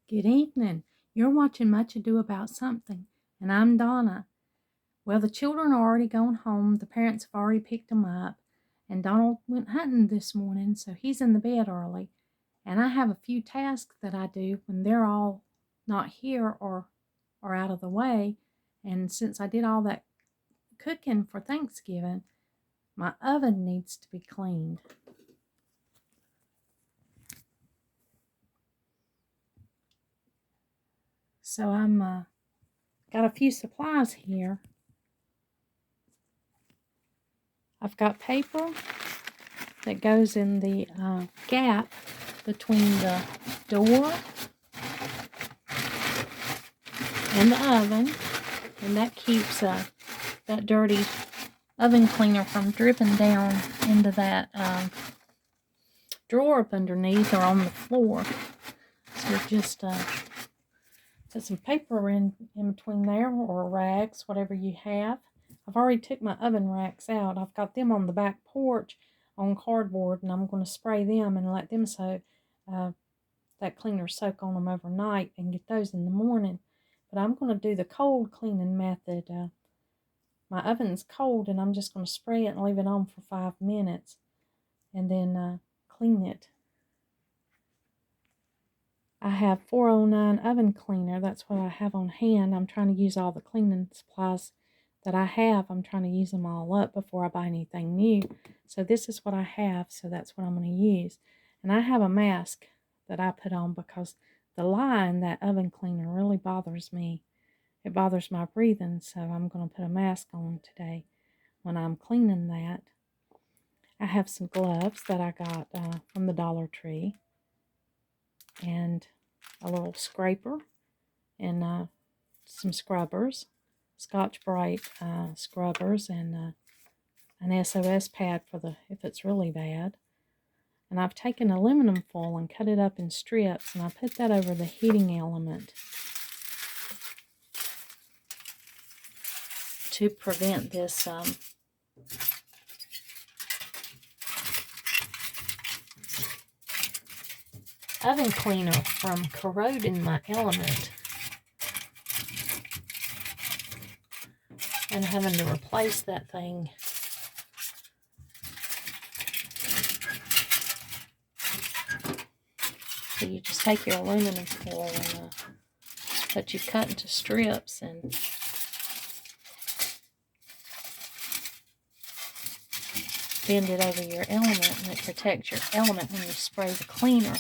Good evening. You're watching Much Ado About Something, and I'm Donna. Well, the children are already gone home. The parents have already picked them up, and Donald went hunting this morning, so he's in the bed early. And I have a few tasks that I do when they're all not here or out of the way. And since I did all that cooking for Thanksgiving, my oven needs to be cleaned. So I'm got a few supplies here. I've got paper that goes in the gap between the door and the oven, and that keeps that dirty oven cleaner from dripping down into that drawer up underneath or on the floor. So just put some paper in between there, or rags, whatever you have. I've already took my oven racks out. I've got them on the back porch on cardboard, and I'm going to spray them and let them that cleaner soak on them overnight and get those in the morning. But I'm going to do the cold cleaning method. My oven's cold, and I'm just going to spray it and leave it on for 5 minutes and then clean it. I have 409 oven cleaner. That's what I have on hand. I'm trying to use all the cleaning supplies that I have. I'm trying to use them all up before I buy anything new. So this is what I have, so that's what I'm going to use. And I have a mask that I put on because the lye in that oven cleaner really bothers me. It bothers my breathing, so I'm going to put a mask on today when I'm cleaning that. I have some gloves that I got from the Dollar Tree, and a little scraper, and some scrubbers, Scotch-Brite scrubbers, and an SOS pad for if it's really bad. And I've taken aluminum foil and cut it up in strips, and I put that over the heating element to prevent this oven cleaner from corroding my element and having to replace that thing. So you just take your aluminum foil and that you cut into strips and bend it over your element, and it protects your element when you spray the cleaner.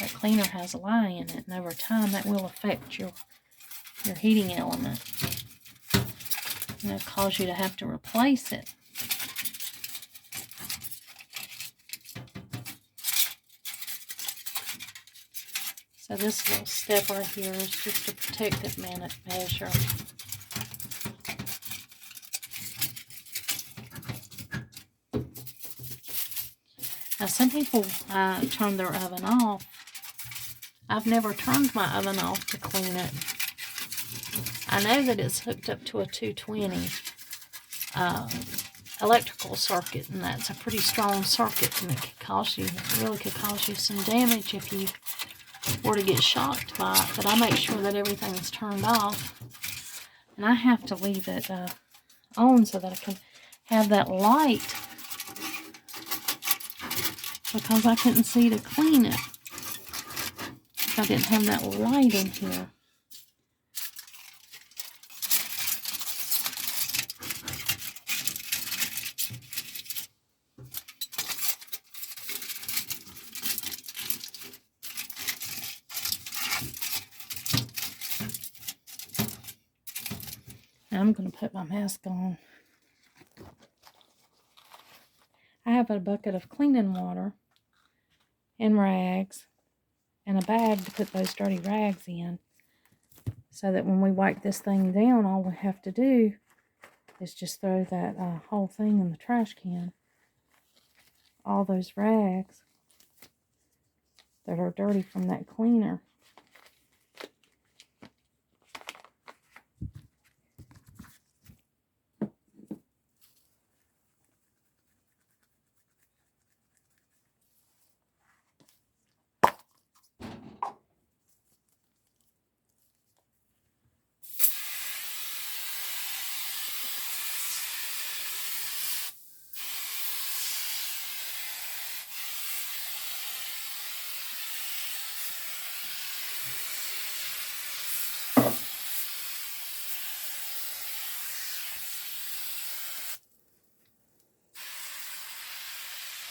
That cleaner has lye in it, and over time that will affect your heating element. And it'll cause you to have to replace it. So this little step right here is just a protective measure. Now some people turn their oven off. I've never turned my oven off to clean it. I know that it's hooked up to a 220 electrical circuit, and that's a pretty strong circuit, and it really could cause you some damage if you were to get shocked by it. But I make sure that everything's turned off, and I have to leave it on so that I can have that light, because I couldn't see to clean it if I didn't have that light in here. Now I'm going to put my mask on. I have a bucket of cleaning water and rags and a bag to put those dirty rags in, so that when we wipe this thing down, all we have to do is just throw that whole thing in the trash can. All those rags that are dirty from that cleaner.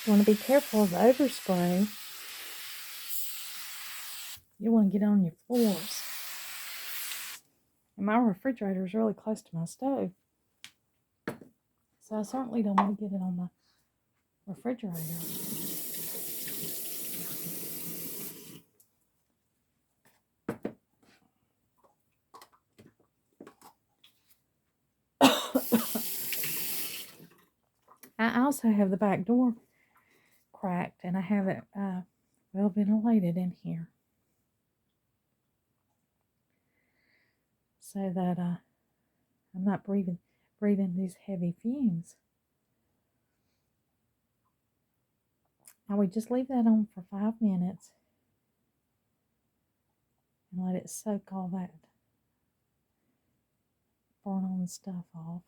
You want to be careful of the overspray. You want to get on your floors. And my refrigerator is really close to my stove. So I certainly don't want to get it on my refrigerator. I also have the back door cracked, and I have it well ventilated in here, so that I'm not breathing these heavy fumes. Now we just leave that on for 5 minutes and let it soak all that burn on stuff off.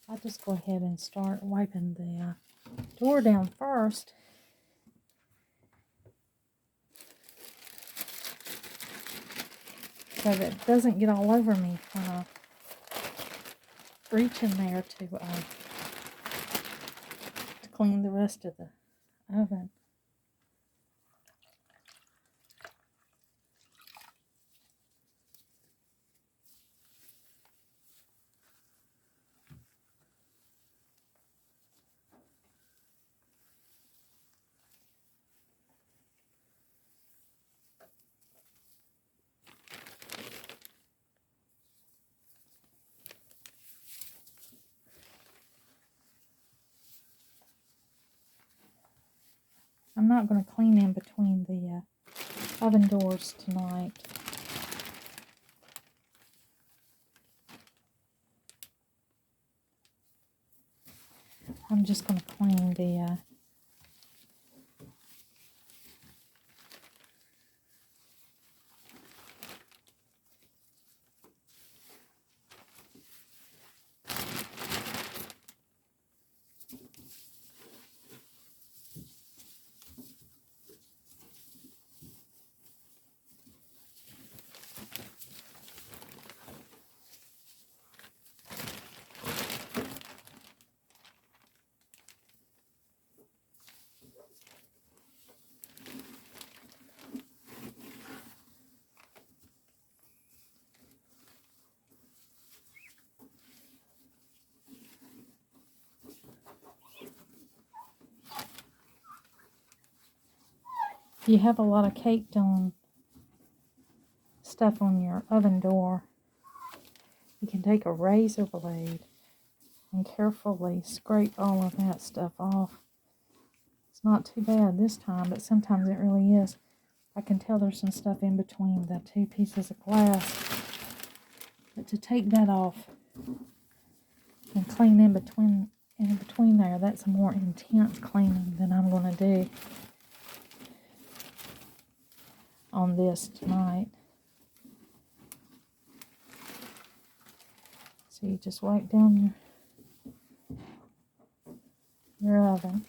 I'll just go ahead and start wiping the door down first. So that it doesn't get all over me when I reach in there to clean the rest of the oven. I'm not going to clean in between the oven doors tonight. I'm just going to clean the if you have a lot of caked on stuff on your oven door, you can take a razor blade and carefully scrape all of that stuff off. It's not too bad this time, but sometimes it really is. I can tell there's some stuff in between the 2 pieces of glass. But to take that off and clean in between there, that's a more intense cleaning than I'm going to do on this tonight. So you just wipe down your oven.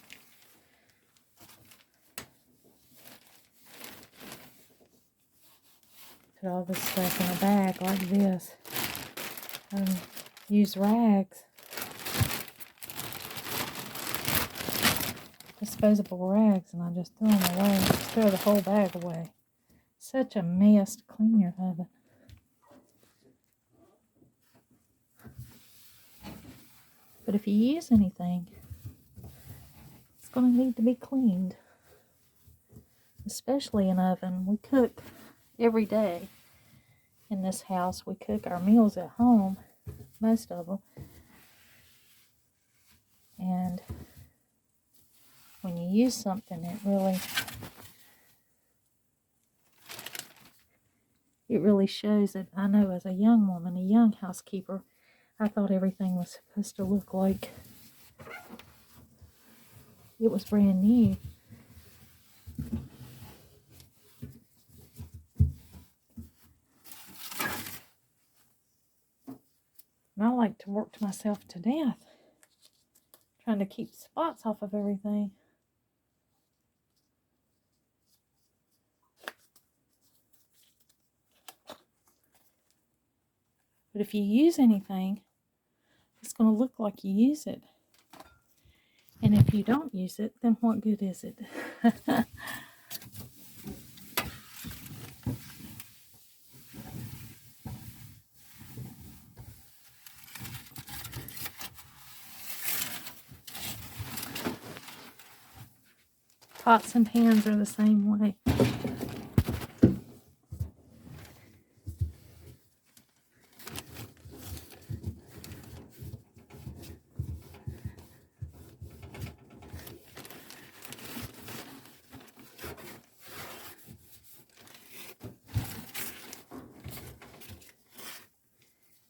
Put all this stuff in a bag like this. And use rags. Disposable rags, and I just throw them away. Just throw the whole bag away. Such a mess to clean your oven. But if you use anything, it's going to need to be cleaned. Especially an oven. We cook every day in this house. We cook our meals at home, most of them. And when you use something, it really shows it. I know as a young woman, a young housekeeper, I thought everything was supposed to look like it was brand new. And I like to work myself to death trying to keep spots off of everything. But if you use anything, it's going to look like you use it. And if you don't use it, then what good is it? Pots and pans are the same way.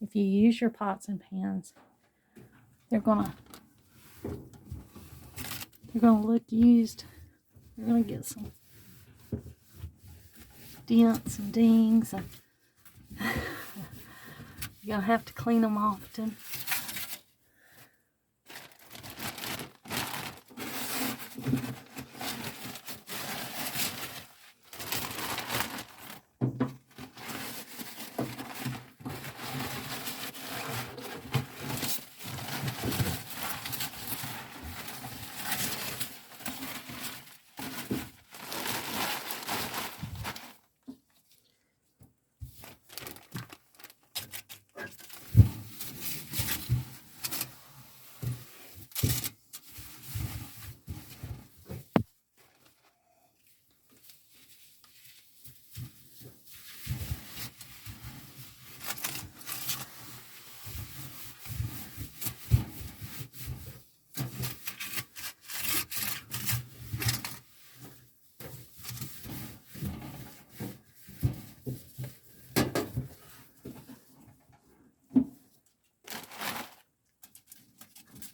If you use your pots and pans, they're gonna look used. You're gonna get some dents and dings, and you're gonna have to clean them often.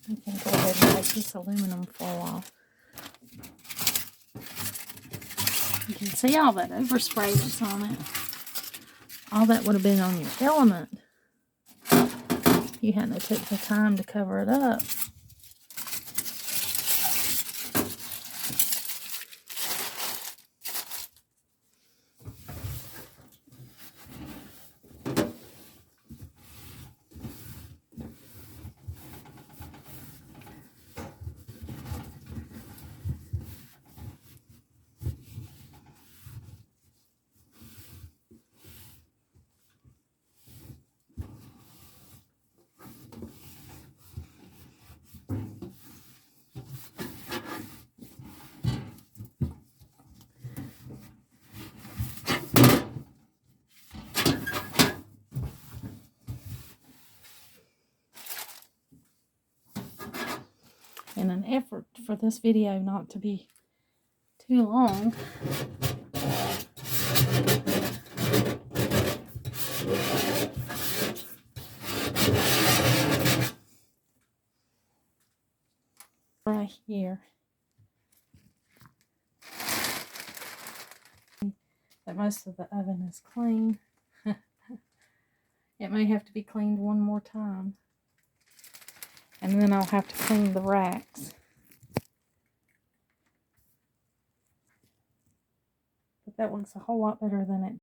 You can go ahead and take this aluminum foil off. You can see all that overspray that's on it. All that would have been on your element if you hadn't took the time to cover it up. In an effort for this video not to be too long, right here, that most of the oven is clean. It may have to be cleaned one more time. And then I'll have to clean the racks. But that looks a whole lot better than it